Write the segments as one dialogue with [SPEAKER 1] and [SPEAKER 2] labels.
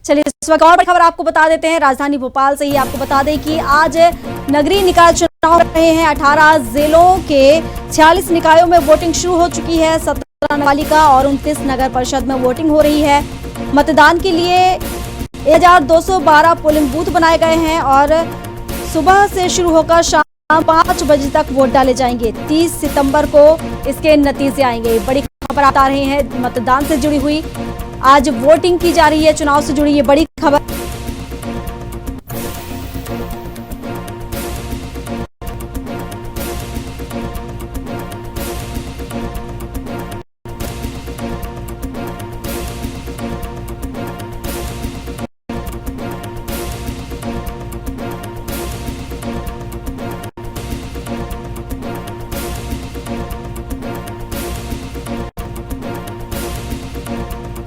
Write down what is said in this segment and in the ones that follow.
[SPEAKER 1] चलिए इस वक्त और बड़ी खबर आपको बता देते हैं, राजधानी भोपाल से ही आपको बता दें कि आज नगरीय निकाय चुनाव हो रहे हैं। 18 जिलों के 46 निकायों में वोटिंग शुरू हो चुकी है। 17 नगरपालिका और 29 नगर परिषद में वोटिंग हो रही है। मतदान के लिए 1212 पोलिंग बूथ बनाए गए हैं और सुबह से शुरू होकर शाम 5 बजे तक वोट डाले जाएंगे। 30 सितंबर को इसके नतीजे आएंगे। बड़ी खबर आ रही है मतदान से जुड़ी हुई, आज वोटिंग की जा रही है, चुनाव से जुड़ी ये बड़ी खबर।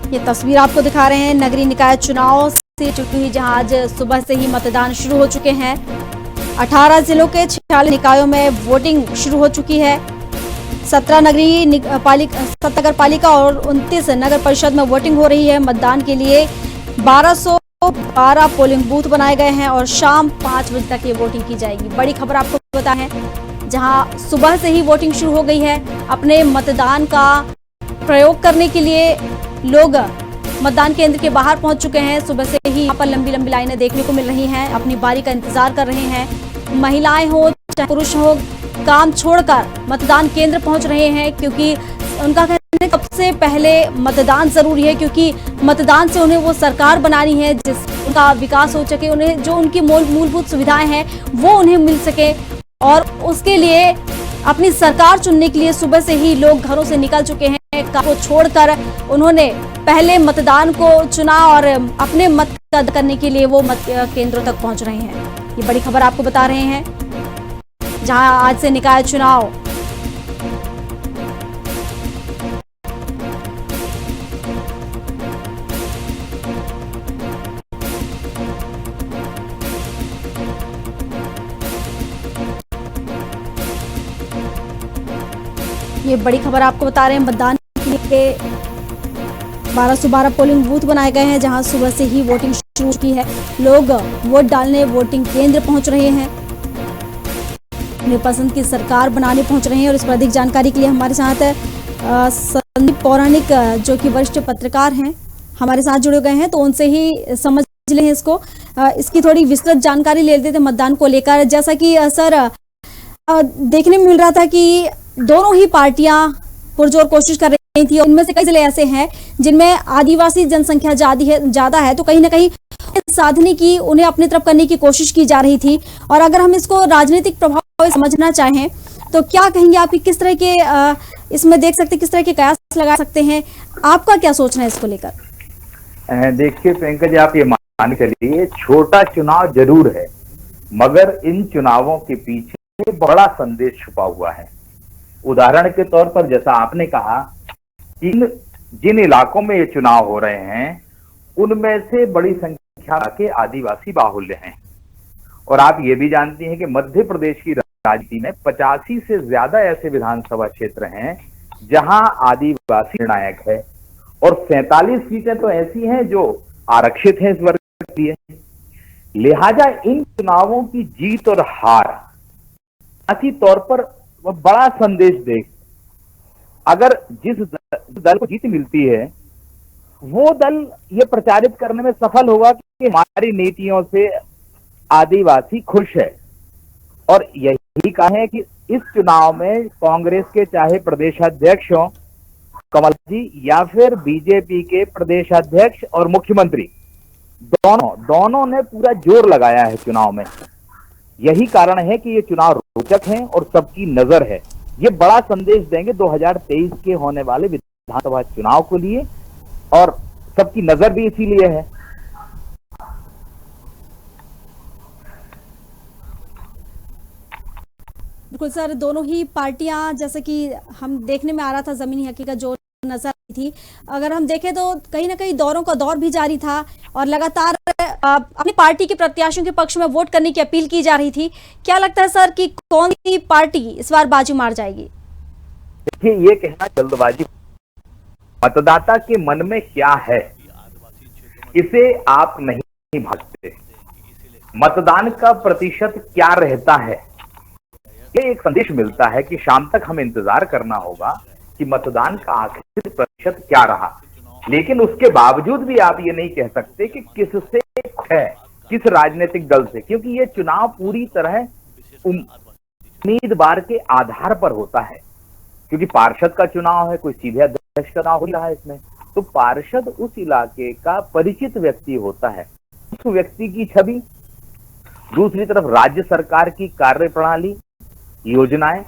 [SPEAKER 1] ये तस्वीर आपको दिखा रहे हैं नगरीय निकाय चुनाव से जुड़ी हुई, जहां आज सुबह से ही मतदान शुरू हो चुके हैं। 18 जिलों के 46 निकायों में वोटिंग शुरू हो चुकी है। 17 नगर पालिका और 29 नगर परिषद में वोटिंग हो रही है। मतदान के लिए 1212 पोलिंग बूथ बनाए गए हैं और शाम 5 बजे तक ये वोटिंग की जाएगी। बड़ी खबर आपको पता है, जहां सुबह से ही वोटिंग शुरू हो गई है। अपने मतदान का प्रयोग करने के लिए लोग मतदान केंद्र के बाहर पहुंच चुके हैं। सुबह से ही यहाँ पर लंबी लंबी लाइनें देखने को मिल रही हैं। अपनी बारी का इंतजार कर रहे हैं। महिलाएं हो चाहे पुरुष हो, काम छोड़कर मतदान केंद्र पहुंच रहे हैं, क्योंकि उनका कहना है सबसे पहले मतदान जरूरी है, क्योंकि मतदान से उन्हें वो सरकार बनानी है जिसका विकास हो सके, उन्हें जो उनकी मूलभूत सुविधाएं हैं वो उन्हें मिल सके। और उसके लिए अपनी सरकार चुनने के लिए सुबह से ही लोग घरों से निकल चुके हैं। काम को छोड़कर उन्होंने पहले मतदान को चुना और अपने मत करने के लिए वो मत केंद्रों तक पहुंच रहे हैं। ये बड़ी खबर आपको बता रहे हैं, जहां आज से निकाय चुनाव ये बड़ी खबर आपको बता रहे हैं। मतदान के लिए 1212 पोलिंग बूथ बनाए गए हैं, जहां सुबह से ही वोटिंग शुरू की है। लोग वोट डालने वोटिंग केंद्र पहुंच रहे हैं, अपने पसंद की सरकार बनाने पहुंच रहे हैं। और इस पर अधिक जानकारी के लिए हमारे साथ संदीप पौराणिक, जो कि वरिष्ठ पत्रकार हैं, हमारे साथ जुड़े गए हैं, तो उनसे ही समझ लें इसको, इसकी थोड़ी विस्तृत जानकारी ले लेते थे मतदान को लेकर। जैसा कि सर देखने में मिल रहा था कि दोनों ही पार्टियां पुरजोर कोशिश कर रही थी। इनमें से कई जिले ऐसे हैं जिनमें आदिवासी जनसंख्या ज्यादा है, तो कहीं ना कहीं साधने की, उन्हें अपनी तरफ करने की कोशिश की जा रही थी। और अगर हम इसको राजनीतिक प्रभाव समझना चाहें तो क्या कहेंगे आप, किस तरह के इसमें देख सकते, किस तरह के कयास लगा सकते हैं? आपका क्या सोचना है इसको लेकर?
[SPEAKER 2] देखिए प्रियंका जी, आप ये मान के चलिए छोटा चुनाव जरूर है, मगर इन चुनावों के पीछे बड़ा संदेश छुपा हुआ है। उदाहरण के तौर पर जैसा आपने कहा कि जिन इलाकों में ये चुनाव हो रहे हैं उनमें से बड़ी संख्या के आदिवासी बाहुल्य हैं। और आप ये भी जानती हैं कि मध्य प्रदेश की राजनीति में 85 से ज्यादा ऐसे विधानसभा क्षेत्र हैं जहां आदिवासी निर्णायक है, और 47 सीटें तो ऐसी हैं जो आरक्षित हैं इस वर्ग के लिए। लिहाजा इन चुनावों की जीत और हार ऐसी तौर पर बड़ा संदेश दे। अगर जिस दल को जीत मिलती है वो दल ये प्रचारित करने में सफल होगा कि हमारी नीतियों से आदिवासी खुश है। और यही कहा है कि इस चुनाव में कांग्रेस के चाहे प्रदेश अध्यक्ष हो कमल जी या फिर बीजेपी के प्रदेश अध्यक्ष और मुख्यमंत्री, दोनों ने पूरा जोर लगाया है चुनाव में। यही कारण है कि ये चुनाव रोचक हैं और सबकी नजर है। ये बड़ा संदेश देंगे 2023 के होने वाले विधानसभा चुनाव को लिए, और सबकी नजर भी इसीलिए है।
[SPEAKER 1] बिल्कुल सर, दोनों ही पार्टियां, जैसे कि हम देखने में आ रहा था, जमीनी हकीकत जो नजर थी, अगर हम देखें तो कहीं ना कहीं दौरों का दौर भी जारी था और लगातार अपनी पार्टी के प्रत्याशियों के पक्ष में वोट करने की अपील की जा रही थी। क्या लगता है सर कि कौन सी पार्टी इस बार बाजी मार जाएगी?
[SPEAKER 2] देखिए, ये कहना जल्दबाजी, मतदाता के मन में क्या है इसे आप नहीं भागते। मतदान का प्रतिशत क्या रहता है, ये एक संदेश मिलता है कि शाम तक हमें इंतजार करना होगा कि मतदान का आखिर प्रतिशत क्या रहा। लेकिन उसके बावजूद भी आप ये नहीं कह सकते कि किससे है, किस राजनीतिक दल से, क्योंकि ये चुनाव पूरी तरह उम्मीदवार के आधार पर होता है। क्योंकि पार्षद का चुनाव है, कोई सीधे अध्यक्ष का चुनाव हो रहा है इसमें, तो पार्षद उस इलाके का परिचित व्यक्ति होता है, उस व्यक्ति की छवि। दूसरी तरफ राज्य सरकार की कार्यप्रणाली, योजनाएं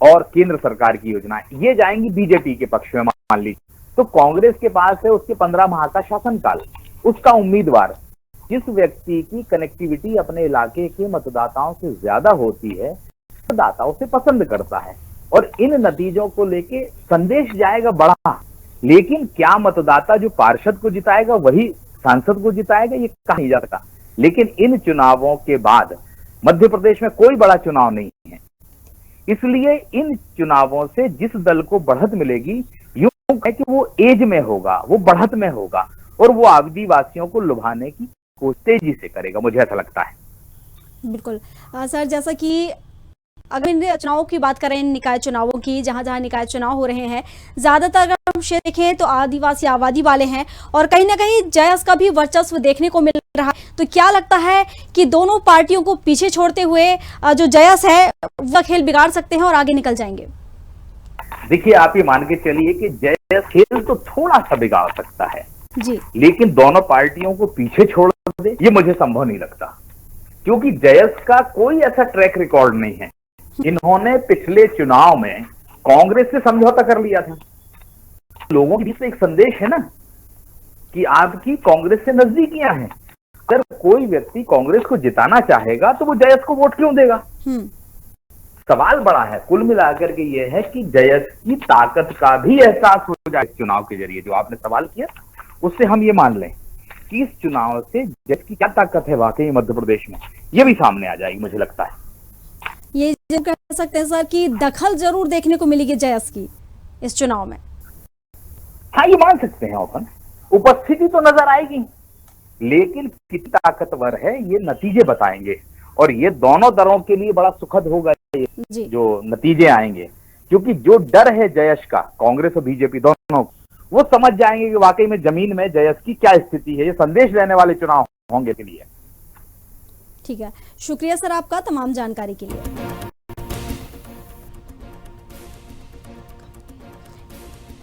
[SPEAKER 2] और केंद्र सरकार की योजनाएं ये जाएंगी बीजेपी के पक्ष में। मान लीजिए तो कांग्रेस के पास है उसके 15 माह का शासनकाल, उसका उम्मीदवार जिस व्यक्ति की कनेक्टिविटी अपने इलाके के मतदाताओं से ज्यादा होती है, मतदाताओं से पसंद करता है, और इन नतीजों को लेके संदेश जाएगा बड़ा। लेकिन क्या मतदाता जो पार्षद को जिताएगा वही सांसद को जिताएगा, ये कहा नहीं जा सकता। लेकिन इन चुनावों के बाद मध्य प्रदेश में कोई बड़ा चुनाव नहीं है, इसलिए इन चुनावों से जिस दल को बढ़त मिलेगी, यूं है कि वो एज में होगा, वो बढ़त में होगा, और वो आदिवासियों को लुभाने की कोशिश तेजी से करेगा, मुझे ऐसा लगता है।
[SPEAKER 1] बिल्कुल सर, जैसा कि अगर इन चुनावों की बात करें, इन निकाय चुनावों की, जहां जहां निकाय चुनाव हो रहे हैं, ज्यादातर अगर हम क्षेत्र देखें तो आदिवासी आबादी वाले हैं, और कहीं ना कहीं जयस का भी वर्चस्व देखने को मिल रहा है। तो क्या लगता है कि दोनों पार्टियों को पीछे छोड़ते हुए जो जयस है वह खेल बिगाड़ सकते हैं और आगे निकल जाएंगे?
[SPEAKER 2] देखिए, आप ये मान के चलिए कि जयस खेल तो थोड़ा सा बिगाड़ सकता है
[SPEAKER 1] जी,
[SPEAKER 2] लेकिन दोनों पार्टियों को पीछे छोड़ दे ये मुझे संभव नहीं लगता, क्योंकि जयस का कोई ऐसा ट्रैक रिकॉर्ड नहीं है। इन्होंने पिछले चुनाव में कांग्रेस से समझौता कर लिया था। लोगों के बीच में एक संदेश है ना कि आपकी कांग्रेस से नजदीकियां हैं। अगर कोई व्यक्ति कांग्रेस को जिताना चाहेगा तो वो जयस को वोट क्यों देगा? सवाल बड़ा है। कुल मिलाकर के ये है कि जयस की ताकत का भी एहसास हो जाए चुनाव के जरिए। जो आपने सवाल किया उससे हम ये मान लें कि इस चुनाव से जयस की क्या ताकत है वाकई मध्य प्रदेश में, ये भी सामने आ जाएगी मुझे लगता है।
[SPEAKER 1] ये कह सकते हैं सर कि दखल जरूर देखने को मिलेगी जयस की इस चुनाव में।
[SPEAKER 2] हाँ, ये मान सकते हैं ओपन, उपस्थिति तो नजर आएगी, लेकिन कितनी ताकतवर है ये नतीजे बताएंगे। और ये दोनों दलों के लिए बड़ा सुखद होगा ये जो नतीजे आएंगे, क्योंकि जो डर है जयस का, कांग्रेस और बीजेपी दोनों, वो समझ जाएंगे कि वाकई में जमीन में जयस की क्या स्थिति है। ये संदेश लेने वाले चुनाव होंगे के लिए।
[SPEAKER 1] ठीक है, शुक्रिया सर आपका तमाम जानकारी के लिए।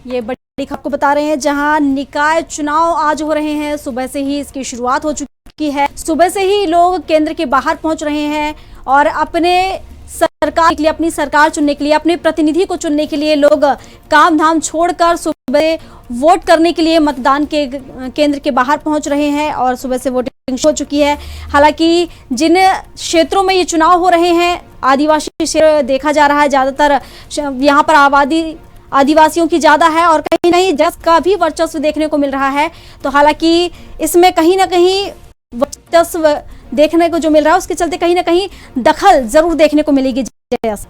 [SPEAKER 1] ये बड़ी खबर को बता रहे हैं, जहां निकाय चुनाव आज हो रहे हैं, सुबह से ही इसकी शुरुआत हो चुकी है। सुबह से ही लोग केंद्र के बाहर पहुंच रहे हैं और अपने सरकार के लिए, अपनी सरकार चुनने के लिए, अपने प्रतिनिधि को चुनने के लिए लोग काम धाम छोड़कर सुबह वोट करने के लिए मतदान के केंद्र के बाहर पहुंच रहे हैं और सुबह से वोटिंग हो चुकी है। हालांकि जिन क्षेत्रों में ये चुनाव हो रहे हैं, आदिवासी क्षेत्र देखा जा रहा है, ज्यादातर यहाँ पर आबादी आदिवासियों की ज्यादा है और कहीं ना कहीं जयस का भी वर्चस्व देखने को मिल रहा है। तो हालांकि इसमें कहीं ना कहीं वर्चस्व देखने को जो मिल रहा है, उसके चलते कहीं ना कहीं दखल जरूर देखने को मिलेगी जयस।